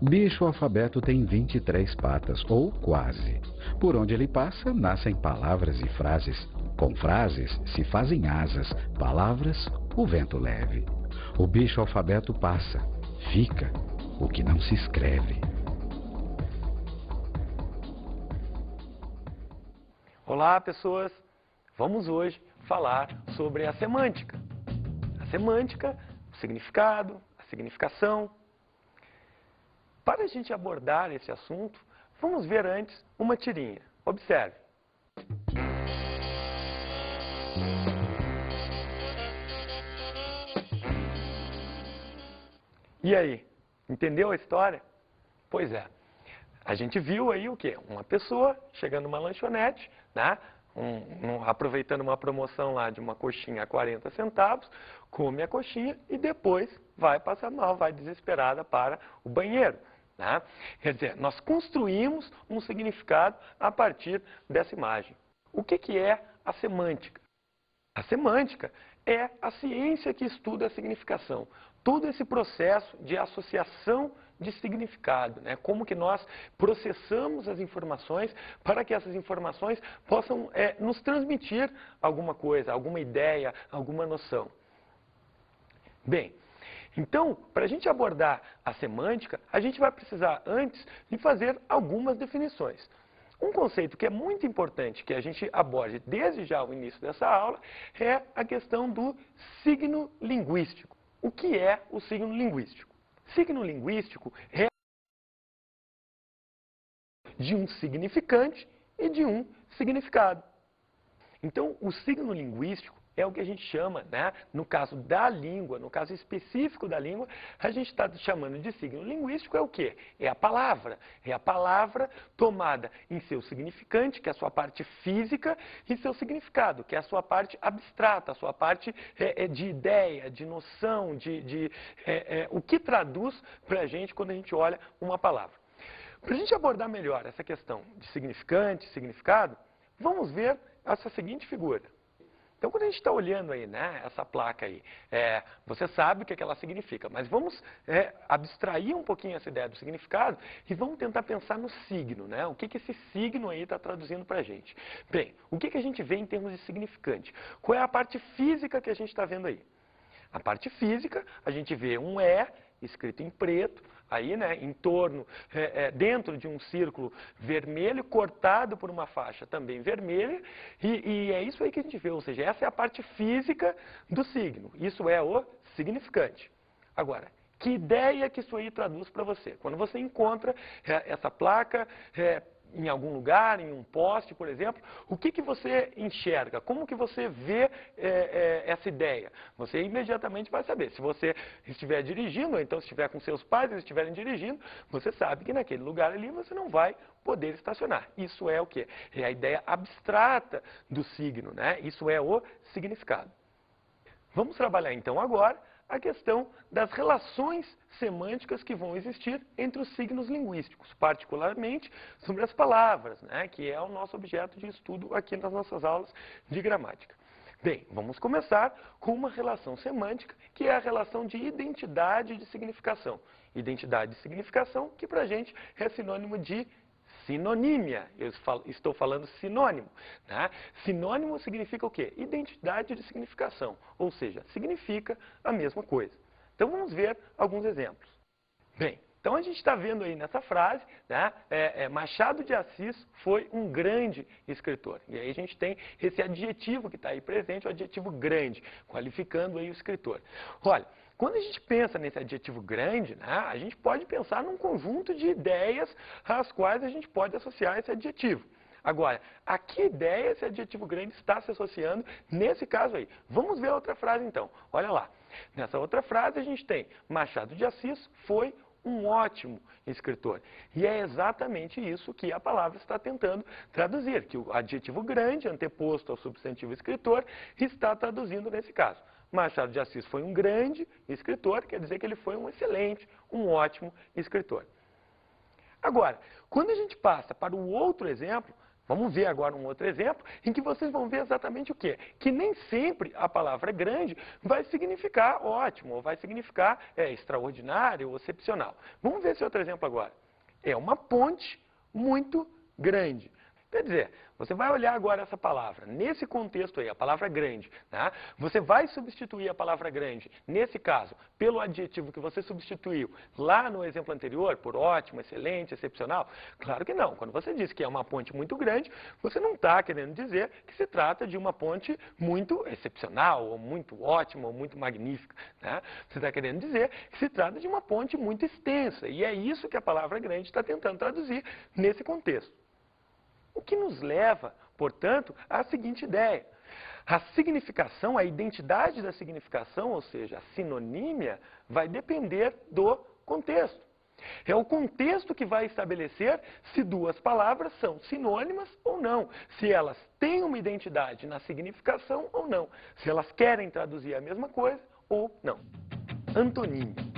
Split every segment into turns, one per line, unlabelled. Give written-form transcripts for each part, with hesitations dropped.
Bicho alfabeto tem 23 patas, ou quase. Por onde ele passa, nascem palavras e frases. Com frases se fazem asas, palavras, o vento leve. O bicho alfabeto passa, fica o que não se escreve.
Olá, pessoas! Vamos hoje falar sobre a semântica. A semântica, o significado, a significação. Para a gente abordar esse assunto, vamos ver antes uma tirinha. Observe. E aí, entendeu a história? Pois é. A gente viu aí o quê? Uma pessoa chegando numa lanchonete, né? Aproveitando uma promoção lá de uma coxinha a 40 centavos, come a coxinha e depois vai passar mal, vai desesperada para o banheiro. Né? Quer dizer, nós construímos um significado a partir dessa imagem. O que é a semântica? A semântica é a ciência que estuda a significação. Todo esse processo de associação de significado, né? Como que nós processamos as informações para que essas informações possam nos transmitir alguma coisa, alguma ideia, alguma noção. Bem, então, para a gente abordar a semântica, a gente vai precisar antes de fazer algumas definições. Um conceito que é muito importante que a gente aborde desde já o início dessa aula é a questão do signo linguístico. O que é o signo linguístico? Signo linguístico é de um significante e de um significado. Então, o signo linguístico é o que a gente chama, né, no caso da língua, no caso específico da língua, a gente está chamando de signo linguístico é o quê? É a palavra. É a palavra tomada em seu significante, que é a sua parte física, e seu significado, que é a sua parte abstrata, a sua parte de ideia, de noção, o que traduz para a gente quando a gente olha uma palavra. Para a gente abordar melhor essa questão de significante, significado, vamos ver essa seguinte figura. Então, quando a gente está olhando aí, né, essa placa aí, você sabe o que ela significa, mas vamos abstrair um pouquinho essa ideia do significado e vamos tentar pensar no signo, né? O que esse signo aí está traduzindo para a gente? Bem, o que a gente vê em termos de significante? Qual é a parte física que a gente está vendo aí? A parte física, a gente vê um E escrito em preto, aí, né, em torno, dentro de um círculo vermelho, cortado por uma faixa também vermelha, e é isso aí que a gente vê, ou seja, essa é a parte física do signo, isso é o significante. Agora, que ideia que isso aí traduz para você? Quando você encontra essa placa em algum lugar, em um poste, por exemplo, o que você enxerga? Como que você vê essa ideia? Você imediatamente vai saber. Se você estiver dirigindo, ou então se estiver com seus pais, eles estiverem dirigindo, você sabe que naquele lugar ali você não vai poder estacionar. Isso é o quê? É a ideia abstrata do signo, né? Isso é o significado. Vamos trabalhar então agora a questão das relações semânticas que vão existir entre os signos linguísticos, particularmente sobre as palavras, né, que é o nosso objeto de estudo aqui nas nossas aulas de gramática. Bem, vamos começar com uma relação semântica, que é a relação de identidade e de significação. Identidade e significação, que para a gente é sinônimo de sinonímia. Eu estou falando sinônimo. Né? Sinônimo significa o quê? Identidade de significação, ou seja, significa a mesma coisa. Então vamos ver alguns exemplos. Bem, então a gente está vendo aí nessa frase, né, Machado de Assis foi um grande escritor. E aí a gente tem esse adjetivo que está aí presente, o adjetivo grande, qualificando aí o escritor. Olha, quando a gente pensa nesse adjetivo grande, né, a gente pode pensar num conjunto de ideias às quais a gente pode associar esse adjetivo. Agora, a que ideia esse adjetivo grande está se associando nesse caso aí? Vamos ver a outra frase então. Olha lá. Nessa outra frase a gente tem Machado de Assis foi um ótimo escritor. E é exatamente isso que a palavra está tentando traduzir, que o adjetivo grande, anteposto ao substantivo escritor, está traduzindo nesse caso. Machado de Assis foi um grande escritor, quer dizer que ele foi um excelente, um ótimo escritor. Agora, quando a gente passa para o outro exemplo, Vamos ver agora um outro exemplo em que vocês vão ver exatamente o quê? Que nem sempre a palavra grande vai significar ótimo, ou vai significar extraordinário ou excepcional. Vamos ver esse outro exemplo agora. É uma ponte muito grande. Quer dizer, você vai olhar agora essa palavra, nesse contexto aí, a palavra grande, né? Você vai substituir a palavra grande, nesse caso, pelo adjetivo que você substituiu lá no exemplo anterior, por ótimo, excelente, excepcional? Claro que não. Quando você diz que é uma ponte muito grande, você não está querendo dizer que se trata de uma ponte muito excepcional, ou muito ótima, ou muito magnífica, né? Você está querendo dizer que se trata de uma ponte muito extensa, e é isso que a palavra grande está tentando traduzir nesse contexto. O que nos leva, portanto, à seguinte ideia. A significação, a identidade da significação, ou seja, a sinonímia, vai depender do contexto. É o contexto que vai estabelecer se duas palavras são sinônimas ou não, se elas têm uma identidade na significação ou não, se elas querem traduzir a mesma coisa ou não. Antonímia.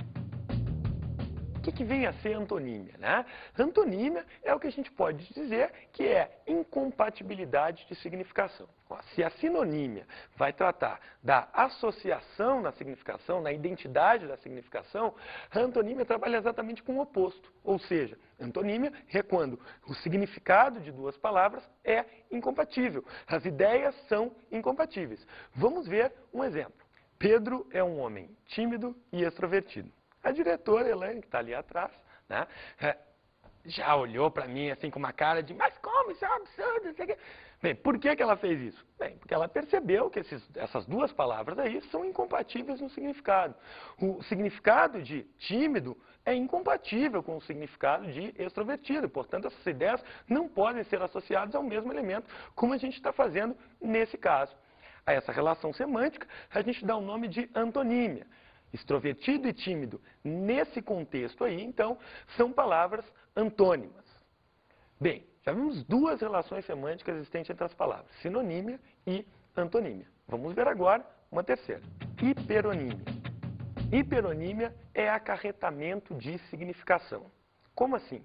O que vem a ser antonímia, né? Antonímia é o que a gente pode dizer que é incompatibilidade de significação. Se a sinonímia vai tratar da associação na significação, na identidade da significação, a antonímia trabalha exatamente com o oposto. Ou seja, antonímia é quando o significado de duas palavras é incompatível. As ideias são incompatíveis. Vamos ver um exemplo. Pedro é um homem tímido e extrovertido. A diretora, Elaine, que está ali atrás, né, já olhou para mim assim com uma cara de, mas como? Isso é um absurdo, não sei o quê. Bem, por que ela fez isso? Bem, porque ela percebeu que essas duas palavras aí são incompatíveis no significado. O significado de tímido é incompatível com o significado de extrovertido. Portanto, essas ideias não podem ser associadas ao mesmo elemento, como a gente está fazendo nesse caso. A essa relação semântica, a gente dá o nome de antonímia. Extrovertido e tímido, nesse contexto aí, então, são palavras antônimas. Bem, já vimos duas relações semânticas existentes entre as palavras, sinonímia e antonímia. Vamos ver agora uma terceira, hiperonímia. Hiperonímia é acarretamento de significação. Como assim?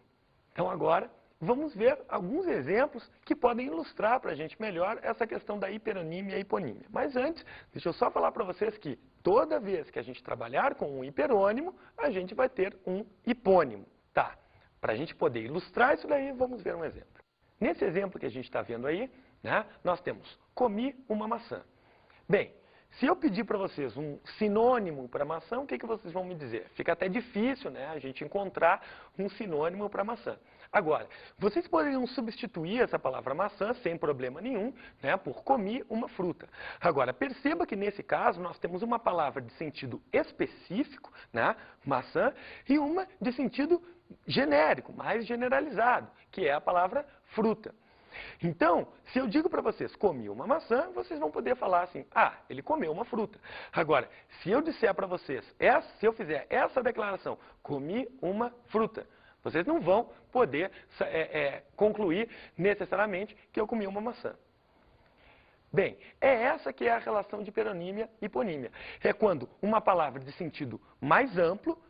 Então agora, vamos ver alguns exemplos que podem ilustrar para a gente melhor essa questão da hiperonímia e hiponímia. Mas antes, deixa eu só falar para vocês que toda vez que a gente trabalhar com um hiperônimo, a gente vai ter um hipônimo. Tá, para a gente poder ilustrar isso daí, vamos ver um exemplo. Nesse exemplo que a gente está vendo aí, né, nós temos comi uma maçã. Bem, se eu pedir para vocês um sinônimo para maçã, o que vocês vão me dizer? Fica até difícil, né, a gente encontrar um sinônimo para maçã. Agora, vocês poderiam substituir essa palavra maçã sem problema nenhum, né, por comi uma fruta. Agora, perceba que nesse caso nós temos uma palavra de sentido específico, né, maçã, e uma de sentido genérico, mais generalizado, que é a palavra fruta. Então, se eu digo para vocês, comi uma maçã, vocês vão poder falar assim, ah, ele comeu uma fruta. Agora, se eu disser para vocês, se eu fizer essa declaração, comi uma fruta, vocês não vão poder concluir necessariamente que eu comi uma maçã. Bem, é essa que é a relação de hiperonímia e hiponímia. É quando uma palavra de sentido mais amplo,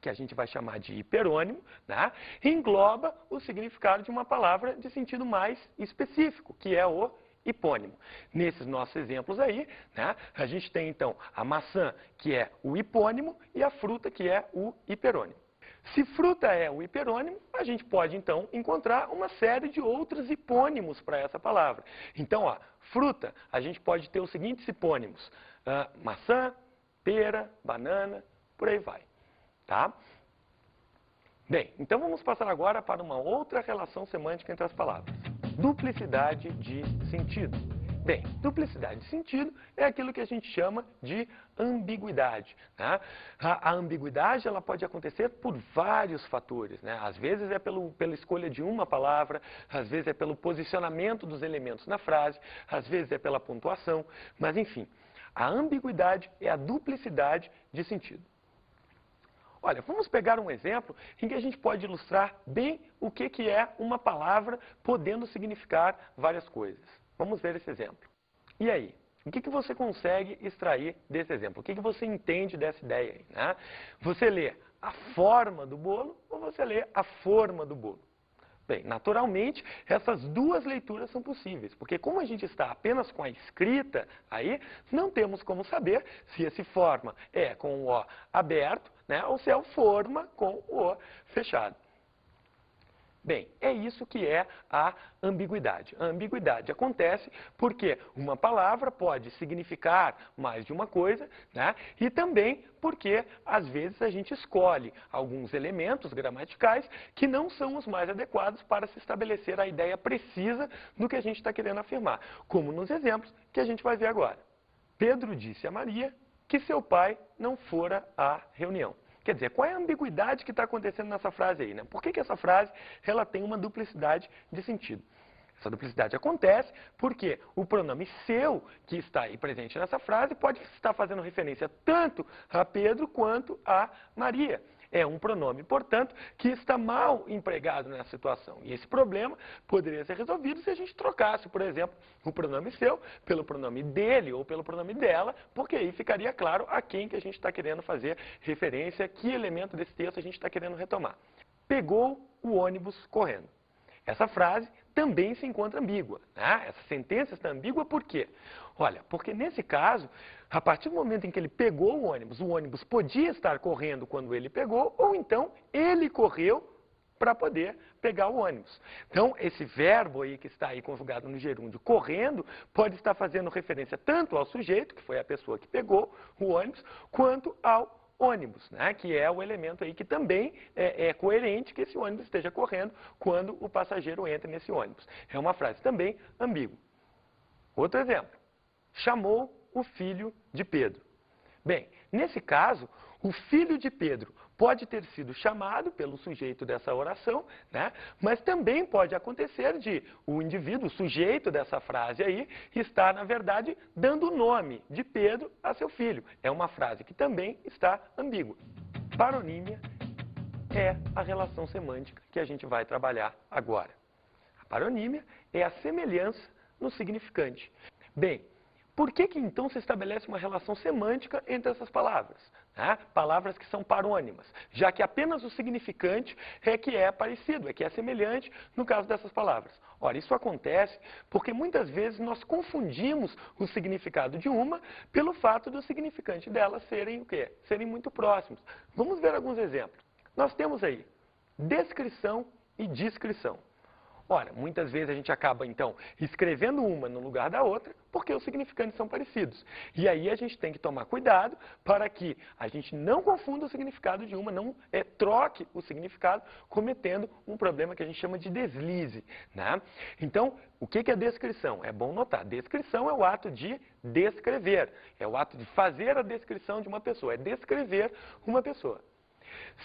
que a gente vai chamar de hiperônimo, né, engloba o significado de uma palavra de sentido mais específico, que é o hipônimo. Nesses nossos exemplos aí, né, a gente tem então a maçã, que é o hipônimo, e a fruta, que é o hiperônimo. Se fruta é o hiperônimo, a gente pode então encontrar uma série de outros hipônimos para essa palavra. Então, ó, fruta, a gente pode ter os seguintes hipônimos: maçã, pera, banana, por aí vai. Tá? Bem, então vamos passar agora para uma outra relação semântica entre as palavras. Duplicidade de sentido. Bem, duplicidade de sentido é aquilo que a gente chama de ambiguidade, né? A ambiguidade ela pode acontecer por vários fatores, né? Às vezes é pela escolha de uma palavra, às vezes é pelo posicionamento dos elementos na frase, às vezes é pela pontuação, mas enfim, a ambiguidade é a duplicidade de sentido. Olha, vamos pegar um exemplo em que a gente pode ilustrar bem o que é uma palavra podendo significar várias coisas. Vamos ver esse exemplo. E aí? O que você consegue extrair desse exemplo? O que você entende dessa ideia aí, né? Você lê a forma do bolo ou você lê a forma do bolo? Bem, naturalmente, essas duas leituras são possíveis, porque como a gente está apenas com a escrita aí, não temos como saber se esse forma é com o O aberto, né, ou se é o forma com o O fechado. Bem, é isso que é a ambiguidade. A ambiguidade acontece porque uma palavra pode significar mais de uma coisa, né? E também porque, às vezes, a gente escolhe alguns elementos gramaticais que não são os mais adequados para se estabelecer a ideia precisa do que a gente está querendo afirmar, como nos exemplos que a gente vai ver agora. Pedro disse a Maria que seu pai não fora à reunião. Quer dizer, qual é a ambiguidade que está acontecendo nessa frase aí, né? Por que essa frase ela tem uma duplicidade de sentido? Essa duplicidade acontece porque o pronome seu, que está aí presente nessa frase, pode estar fazendo referência tanto a Pedro quanto a Maria. É um pronome, portanto, que está mal empregado nessa situação. E esse problema poderia ser resolvido se a gente trocasse, por exemplo, o pronome seu pelo pronome dele ou pelo pronome dela, porque aí ficaria claro a quem que a gente está querendo fazer referência, que elemento desse texto a gente está querendo retomar. Pegou o ônibus correndo. Essa frase também se encontra ambígua, né? Essa sentença está ambígua por quê? Olha, porque nesse caso, a partir do momento em que ele pegou o ônibus podia estar correndo quando ele pegou, ou então ele correu para poder pegar o ônibus. Então, esse verbo aí que está aí conjugado no gerúndio, correndo, pode estar fazendo referência tanto ao sujeito, que foi a pessoa que pegou o ônibus, quanto ao ônibus, né? Que é o elemento aí que também é coerente que esse ônibus esteja correndo quando o passageiro entra nesse ônibus. É uma frase também ambígua. Outro exemplo. Chamou o filho de Pedro. Bem, nesse caso, o filho de Pedro pode ter sido chamado pelo sujeito dessa oração, né? Mas também pode acontecer de o indivíduo, o sujeito dessa frase aí, estar, na verdade, dando o nome de Pedro a seu filho. É uma frase que também está ambígua. Paronímia é a relação semântica que a gente vai trabalhar agora. A paronímia é a semelhança no significante. Bem, por que então se estabelece uma relação semântica entre essas palavras? Né? Palavras que são parônimas, já que apenas o significante é que é parecido, é que é semelhante no caso dessas palavras. Ora, isso acontece porque muitas vezes nós confundimos o significado de uma pelo fato do significante delas serem o quê? Serem muito próximos. Vamos ver alguns exemplos. Nós temos aí descrição e descrição. Ora, muitas vezes a gente acaba, então, escrevendo uma no lugar da outra, porque os significantes são parecidos. E aí a gente tem que tomar cuidado para que a gente não confunda o significado de uma, não troque o significado, cometendo um problema que a gente chama de deslize, né? Então, o que é descrição? É bom notar, descrição é o ato de descrever, é o ato de fazer a descrição de uma pessoa, é descrever uma pessoa.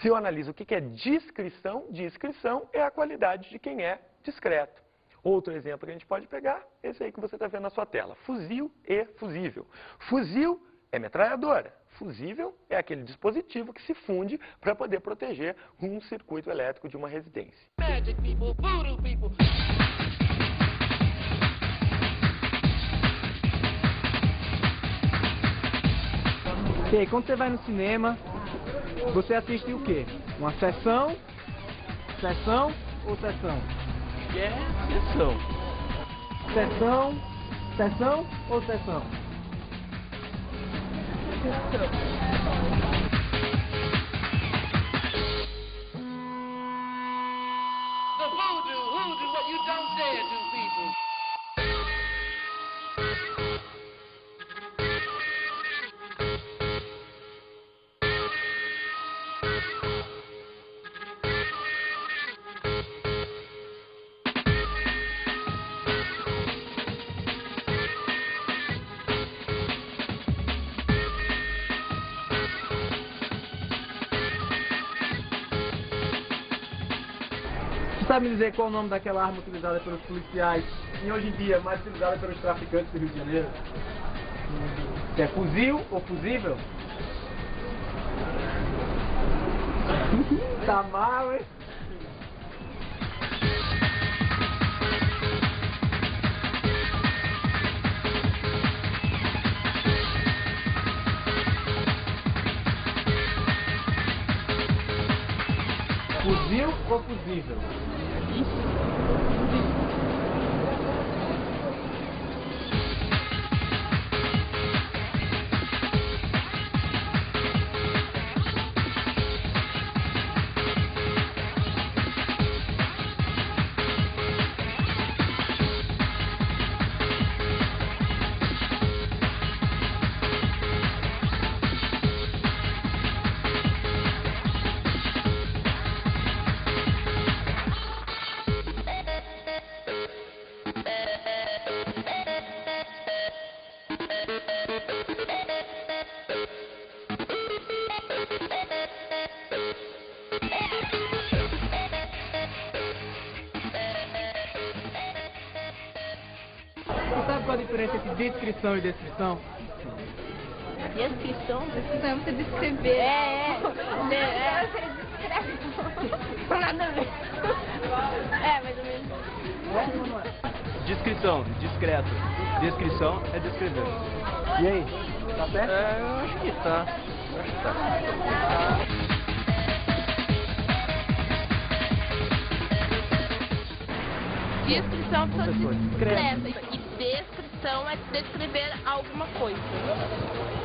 Se eu analiso o que é discrição, discrição é a qualidade de quem é discreto. Outro exemplo que a gente pode pegar, esse aí que você está vendo na sua tela. Fuzil e fusível. Fuzil é metralhadora. Fusível é aquele dispositivo que se funde para poder proteger um circuito elétrico de uma residência.
Magic people, voodoo people.
E aí, quando você vai no cinema, você assiste o quê? Uma sessão? Sessão ou sessão?
Sessão.
Sessão? Sessão ou sessão?
The voodoo, who do what you don't dare do, people.
Você sabe me dizer qual o nome daquela arma utilizada pelos policiais e hoje em dia mais utilizada pelos traficantes do Rio de Janeiro? Se é fuzil ou fusível? Tá mal, hein? Fuzil ou fusível? sabe qual a diferença entre descrição e descrição?
Descrição? Descrição é você descrever. Nada a ver. Mais ou menos.
Descrição, discreto. Descrição é descrever.
E aí? Tá certo?
Eu acho que tá.
Descrição é pessoa discreta e descrição é descrever alguma coisa.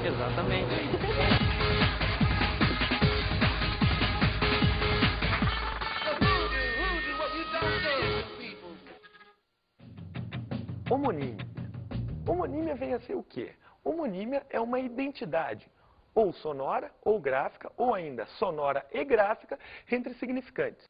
Exatamente.
Homonímia. Homonímia vem a ser o quê? Homonímia é uma identidade, ou sonora, ou gráfica, ou ainda sonora e gráfica, entre significantes.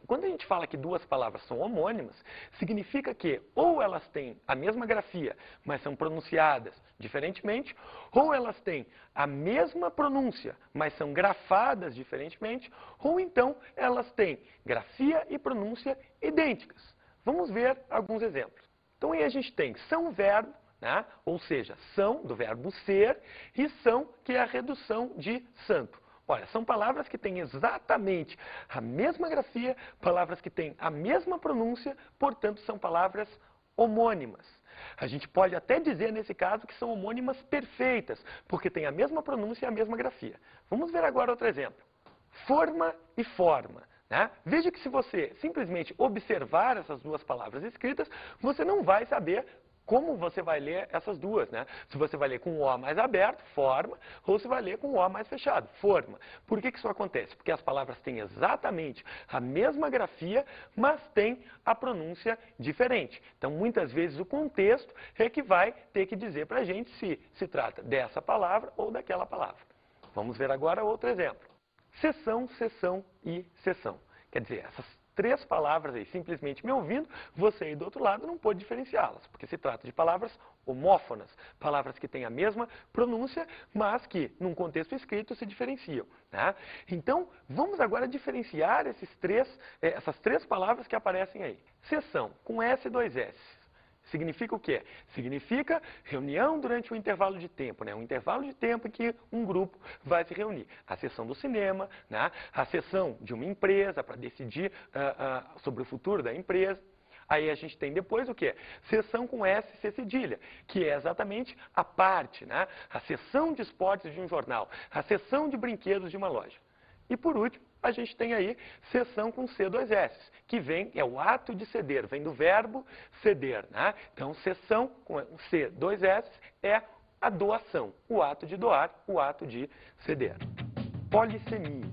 Quando a gente fala que duas palavras são homônimas, significa que ou elas têm a mesma grafia, mas são pronunciadas diferentemente, ou elas têm a mesma pronúncia, mas são grafadas diferentemente, ou então elas têm grafia e pronúncia idênticas. Vamos ver alguns exemplos. Então aí a gente tem são-verbo, né? Ou seja, são do verbo ser, e são, que é a redução de santo. Olha, são palavras que têm exatamente a mesma grafia, palavras que têm a mesma pronúncia, portanto são palavras homônimas. A gente pode até dizer nesse caso que são homônimas perfeitas, porque têm a mesma pronúncia e a mesma grafia. Vamos ver agora outro exemplo. Forma e forma. Né? Veja que se você simplesmente observar essas duas palavras escritas, você não vai saber como você vai ler essas duas, né? Se você vai ler com o O mais aberto, forma, ou se vai ler com o O mais fechado, forma. Por que isso acontece? Porque as palavras têm exatamente a mesma grafia, mas têm a pronúncia diferente. Então, muitas vezes, o contexto é que vai ter que dizer para a gente se se trata dessa palavra ou daquela palavra. Vamos ver agora outro exemplo. Seção, sessão e sessão. Quer dizer, essas três palavras aí, simplesmente me ouvindo, você aí do outro lado não pode diferenciá-las, porque se trata de palavras homófonas, palavras que têm a mesma pronúncia, mas que, num contexto escrito, se diferenciam. Né? Então, vamos agora diferenciar essas três palavras que aparecem aí. Seção, com S e dois S. Significa o quê? Significa reunião durante um intervalo de tempo, né? Um intervalo de tempo em que um grupo vai se reunir. A sessão do cinema, né? A sessão de uma empresa para decidir sobre o futuro da empresa. Aí a gente tem depois o quê? Sessão com S e C cedilha, que é exatamente a parte, né? A sessão de esportes de um jornal, a sessão de brinquedos de uma loja. E por último, a gente tem aí sessão com C, dois S, que é o ato de ceder, vem do verbo ceder, né? Então, sessão com C, dois S é a doação, o ato de doar, o ato de ceder. Polissemia.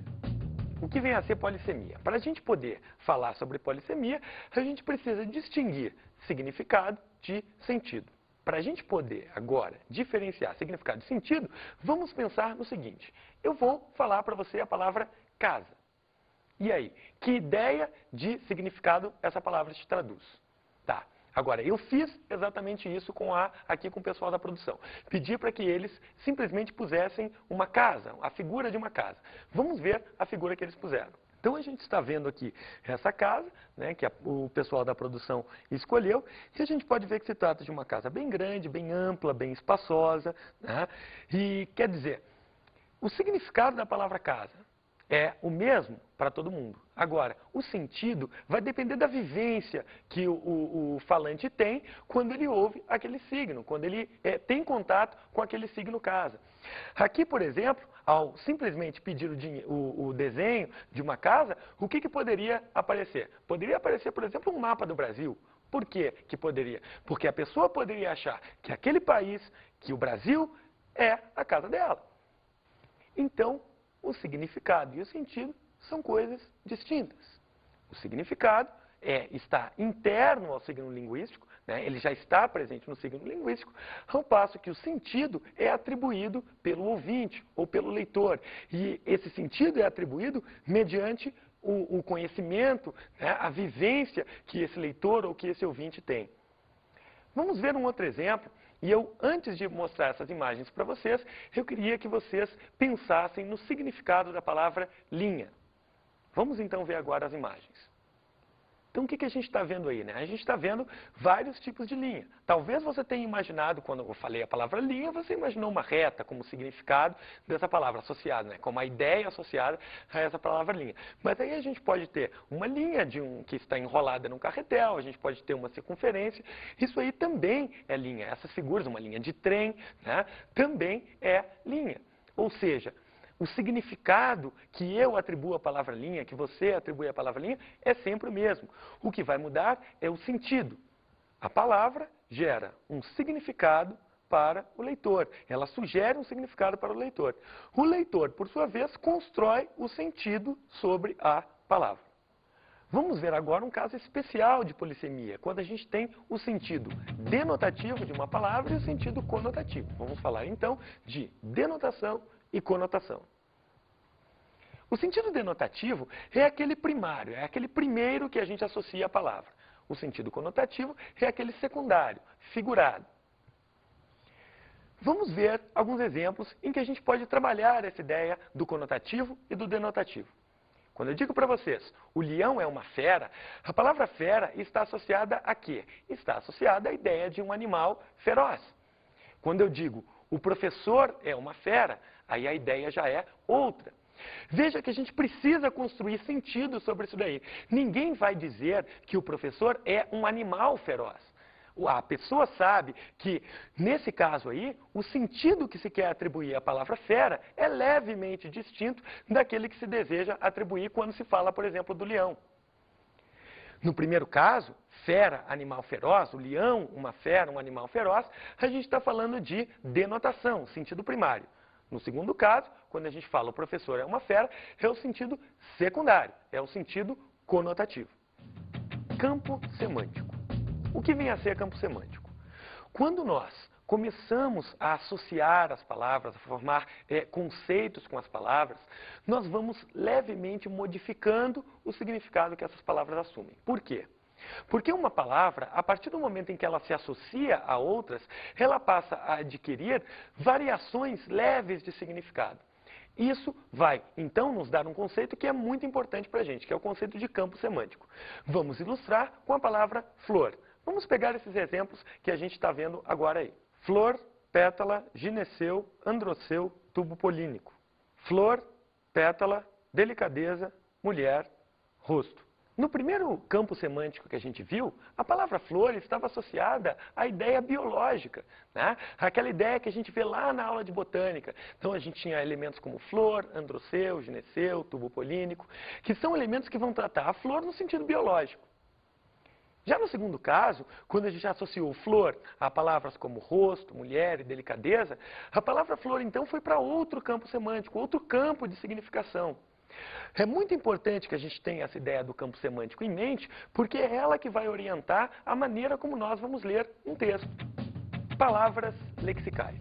O que vem a ser polissemia? Para a gente poder falar sobre polissemia, a gente precisa distinguir significado de sentido. Para a gente poder agora diferenciar significado e sentido, vamos pensar no seguinte. Eu vou falar para você a palavra casa. E aí, que ideia de significado essa palavra te traduz? Tá. Agora, eu fiz exatamente isso aqui com o pessoal da produção. Pedi para que eles simplesmente pusessem uma casa, a figura de uma casa. Vamos ver a figura que eles puseram. Então, a gente está vendo aqui essa casa, né, que o pessoal da produção escolheu, e a gente pode ver que se trata de uma casa bem grande, bem ampla, bem espaçosa, né? E quer dizer, o significado da palavra casa é o mesmo para todo mundo. Agora, o sentido vai depender da vivência que o falante tem quando ele ouve aquele signo, quando ele tem contato com aquele signo casa. Aqui, por exemplo, ao simplesmente pedir o desenho de uma casa, o que poderia aparecer? Poderia aparecer, por exemplo, um mapa do Brasil. Por quê que poderia? Porque a pessoa poderia achar que aquele país, que o Brasil, é a casa dela. Então, o significado e o sentido são coisas distintas. O significado está interno ao signo linguístico, né? Ele já está presente no signo linguístico, ao passo que o sentido é atribuído pelo ouvinte ou pelo leitor. E esse sentido é atribuído mediante o conhecimento, né? A vivência que esse leitor ou que esse ouvinte tem. Vamos ver um outro exemplo. E eu, antes de mostrar essas imagens para vocês, eu queria que vocês pensassem no significado da palavra linha. Vamos então ver agora as imagens. Então, o que a gente está vendo aí, né? A gente está vendo vários tipos de linha. Talvez você tenha imaginado, quando eu falei a palavra linha, você imaginou uma reta como significado dessa palavra associada, né? Como a ideia associada a essa palavra linha. Mas aí a gente pode ter uma linha que está enrolada num carretel, a gente pode ter uma circunferência. Isso aí também é linha. Essas figuras, uma linha de trem, né? Também é linha. Ou seja, o significado que eu atribuo à palavra linha, que você atribui à palavra linha, é sempre o mesmo. O que vai mudar é o sentido. A palavra gera um significado para o leitor. Ela sugere um significado para o leitor. O leitor, por sua vez, constrói o sentido sobre a palavra. Vamos ver agora um caso especial de polissemia, quando a gente tem o sentido denotativo de uma palavra e o sentido conotativo. Vamos falar então de denotação e conotação. O sentido denotativo é aquele primário, é aquele primeiro que a gente associa à palavra. O sentido conotativo é aquele secundário, figurado. Vamos ver alguns exemplos em que a gente pode trabalhar essa ideia do conotativo e do denotativo. Quando eu digo para vocês, o leão é uma fera, a palavra fera está associada a quê? Está associada à ideia de um animal feroz. Quando eu digo o professor é uma fera, aí a ideia já é outra. Veja que a gente precisa construir sentido sobre isso daí. Ninguém vai dizer que o professor é um animal feroz. A pessoa sabe que, nesse caso aí, o sentido que se quer atribuir à palavra fera é levemente distinto daquele que se deseja atribuir quando se fala, por exemplo, do leão. No primeiro caso, fera, animal feroz, o leão, uma fera, um animal feroz, a gente está falando de denotação, sentido primário. No segundo caso, quando a gente fala o professor é uma fera, é o sentido secundário, é o sentido conotativo. Campo semântico. O que vem a ser campo semântico? Quando nós começamos a associar as palavras, a formar conceitos com as palavras, nós vamos levemente modificando o significado que essas palavras assumem. Por quê? Porque uma palavra, a partir do momento em que ela se associa a outras, ela passa a adquirir variações leves de significado. Isso vai, então, nos dar um conceito que é muito importante para a gente, que é o conceito de campo semântico. Vamos ilustrar com a palavra flor. Vamos pegar esses exemplos que a gente está vendo agora aí. Flor, pétala, gineceu, androceu, tubo polínico. Flor, pétala, delicadeza, mulher, rosto. No primeiro campo semântico que a gente viu, a palavra flor estava associada à ideia biológica, né? Aquela ideia que a gente vê lá na aula de botânica. Então a gente tinha elementos como flor, androceu, gineceu, tubo polínico, que são elementos que vão tratar a flor no sentido biológico. Já no segundo caso, quando a gente associou flor a palavras como rosto, mulher e delicadeza, a palavra flor então foi para outro campo semântico, outro campo de significação. É muito importante que a gente tenha essa ideia do campo semântico em mente, porque é ela que vai orientar a maneira como nós vamos ler um texto. Palavras lexicais.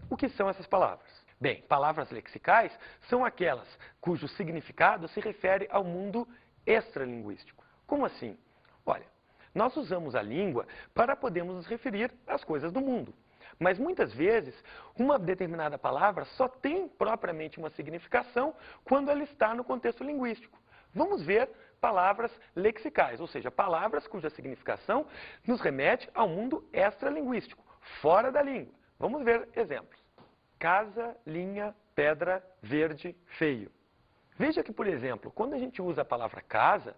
O que são essas palavras? Bem, palavras lexicais são aquelas cujo significado se refere ao mundo extralinguístico. Como assim? Olha, nós usamos a língua para podermos nos referir às coisas do mundo. Mas muitas vezes, uma determinada palavra só tem propriamente uma significação quando ela está no contexto linguístico. Vamos ver palavras lexicais, ou seja, palavras cuja significação nos remete ao mundo extralinguístico, fora da língua. Vamos ver exemplos. Casa, linha, pedra, verde, feio. Veja que, por exemplo, quando a gente usa a palavra casa,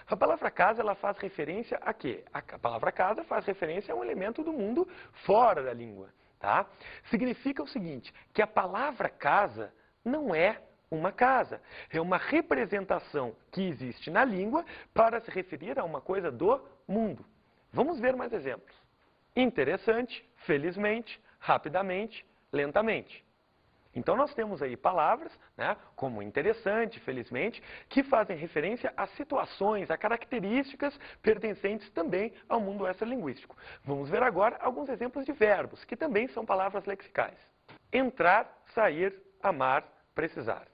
a palavra casa ela faz referência a quê? A palavra casa faz referência a um elemento do mundo fora da língua. Tá? Significa o seguinte, que a palavra casa não é uma casa. É uma representação que existe na língua para se referir a uma coisa do mundo. Vamos ver mais exemplos. Interessante, felizmente, rapidamente, lentamente. Então nós temos aí palavras, né, como interessante, felizmente, que fazem referência a situações, a características pertencentes também ao mundo extralinguístico. Vamos ver agora alguns exemplos de verbos, que também são palavras lexicais. Entrar, sair, amar, precisar.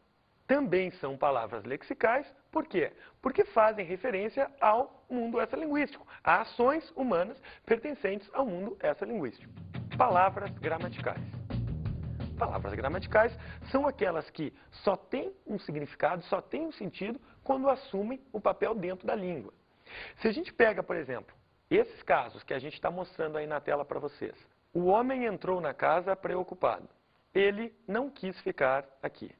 Também são palavras lexicais, por quê? Porque fazem referência ao mundo extralinguístico, a ações humanas pertencentes ao mundo extralinguístico. Palavras gramaticais. Palavras gramaticais são aquelas que só têm um significado, só têm um sentido quando assumem o papel dentro da língua. Se a gente pega, por exemplo, esses casos que a gente está mostrando aí na tela para vocês. O homem entrou na casa preocupado. Ele não quis ficar aqui.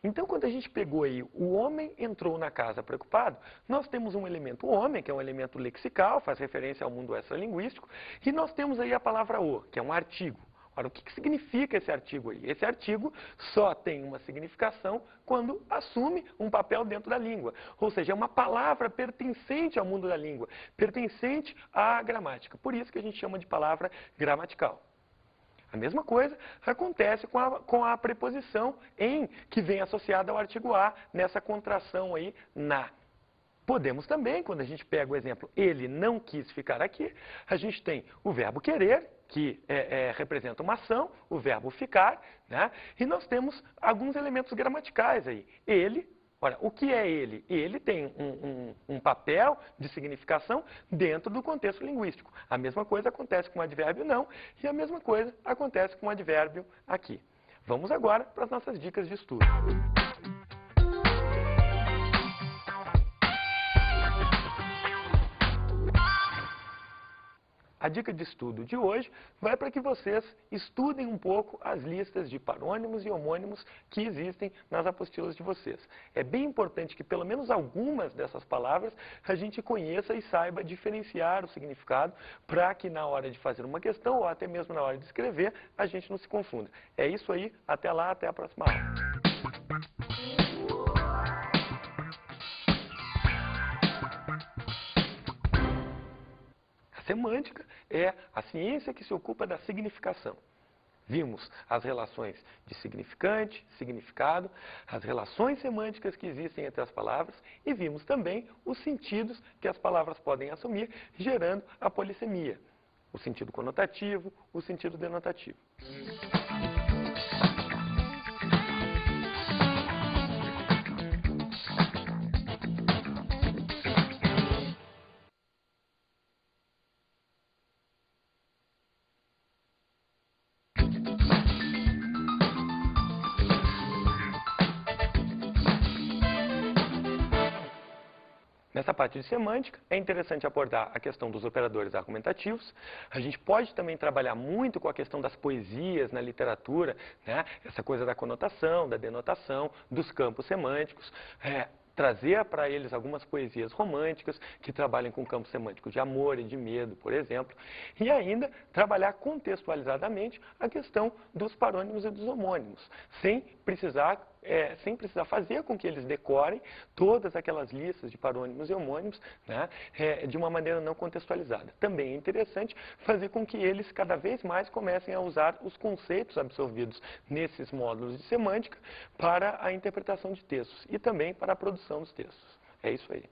Então, quando a gente pegou aí, o homem entrou na casa preocupado, nós temos um elemento homem, que é um elemento lexical, faz referência ao mundo extralinguístico, e nós temos aí a palavra o, que é um artigo. Ora, o que significa esse artigo aí? Esse artigo só tem uma significação quando assume um papel dentro da língua. Ou seja, é uma palavra pertencente ao mundo da língua, pertencente à gramática. Por isso que a gente chama de palavra gramatical. A mesma coisa acontece com a preposição em, que vem associada ao artigo a, nessa contração aí, na. Podemos também, quando a gente pega o exemplo, ele não quis ficar aqui, a gente tem o verbo querer, que representa uma ação, o verbo ficar, né? E nós temos alguns elementos gramaticais aí. Ele, ora, o que é ele? Ele tem um papel de significação dentro do contexto linguístico. A mesma coisa acontece com o advérbio não, e a mesma coisa acontece com o advérbio aqui. Vamos agora para as nossas dicas de estudo. A dica de estudo de hoje vai para que vocês estudem um pouco as listas de parônimos e homônimos que existem nas apostilas de vocês. É bem importante que pelo menos algumas dessas palavras a gente conheça e saiba diferenciar o significado para que na hora de fazer uma questão ou até mesmo na hora de escrever a gente não se confunda. É isso aí, até lá, até a próxima aula. Semântica é a ciência que se ocupa da significação. Vimos as relações de significante, significado, as relações semânticas que existem entre as palavras e vimos também os sentidos que as palavras podem assumir, gerando a polissemia. O sentido conotativo, o sentido denotativo. Nessa parte de semântica, é interessante abordar a questão dos operadores argumentativos. A gente pode também trabalhar muito com a questão das poesias na literatura, né? Essa coisa da conotação, da denotação, dos campos semânticos. Trazer para eles algumas poesias românticas que trabalhem com o campo semântico de amor e de medo, por exemplo. E ainda trabalhar contextualizadamente a questão dos parônimos e dos homônimos, sem precisar fazer com que eles decorem todas aquelas listas de parônimos e homônimos, né, de uma maneira não contextualizada. Também é interessante fazer com que eles cada vez mais comecem a usar os conceitos absorvidos nesses módulos de semântica para a interpretação de textos e também para a produção dos textos. É isso aí.